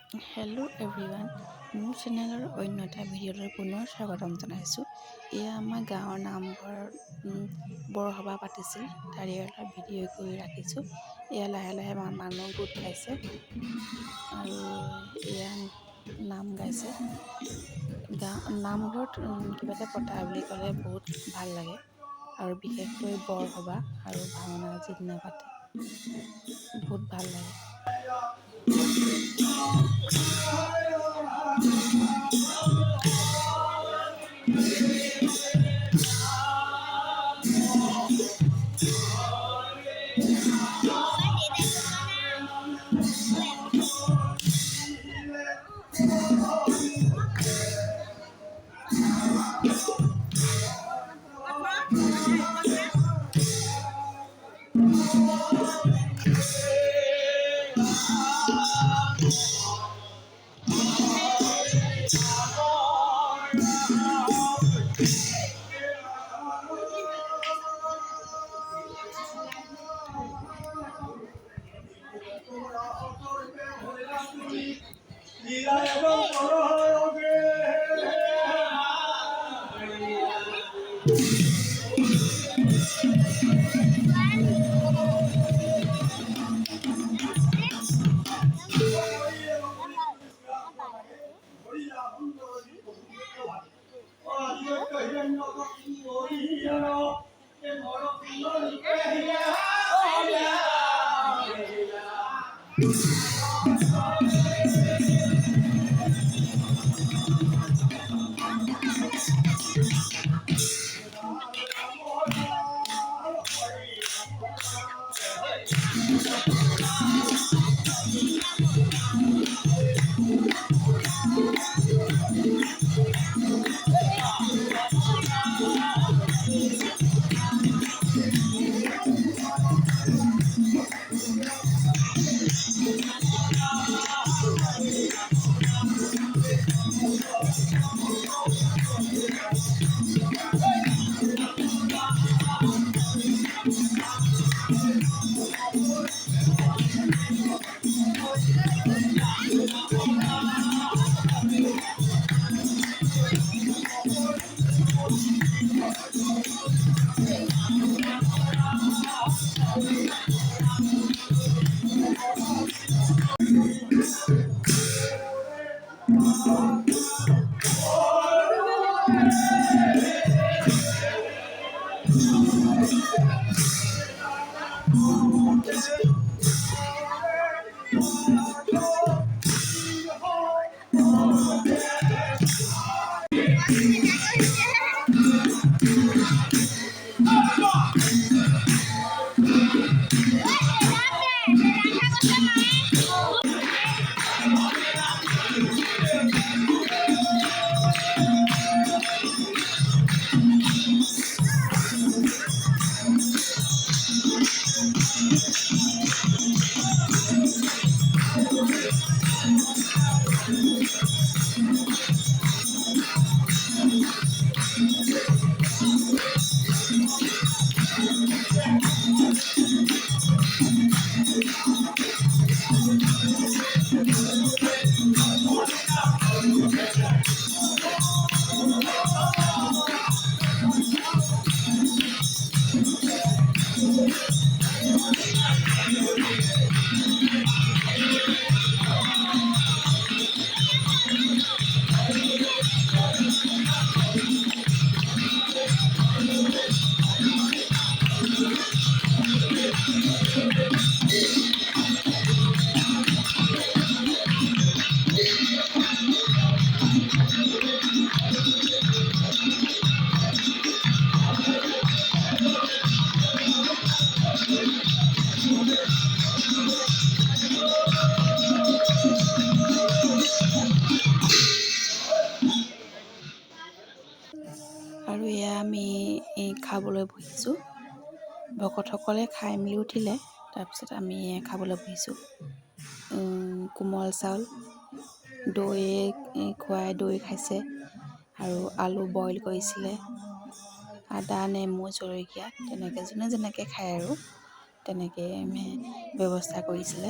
Hello' everyone, মোৰ চেনেলৰ অন্য এটা ভিডিঅ'লৈ পুনৰ স্বাগতম জনাইছোঁ। এয়া আমাৰ গাঁৱৰ নামঘৰত বৰসভা পাতিছিল, তাৰে এটা ভিডিঅ' কৰি ৰাখিছোঁ। এয়া লাহে লাহে মানুহ গোট খাইছে আৰু এয়া নাম গাইছে। নামঘৰত কিবা এটা পতা বুলি ক'লে বহুত ভাল লাগে, আৰু বিশেষকৈ বৰসভা আৰু ভাওনা যিদিনা পাতে বহুত ভাল লাগে। আৰু এয়া আমি খাবলৈ বহিছোঁ। ভকতসকলে খাই মেলি উঠিলে, তাৰপিছত আমি খাবলৈ বহিছোঁ। কোমল চাউল, দৈ খুৱাই দৈ খাইছে, আৰু আলু বইল কৰিছিলে, আদা নেমু জলকীয়া তেনেকৈ যোনে যেনেকৈ খায় আৰু তেনেকৈ ব্যৱস্থা কৰিছিলে।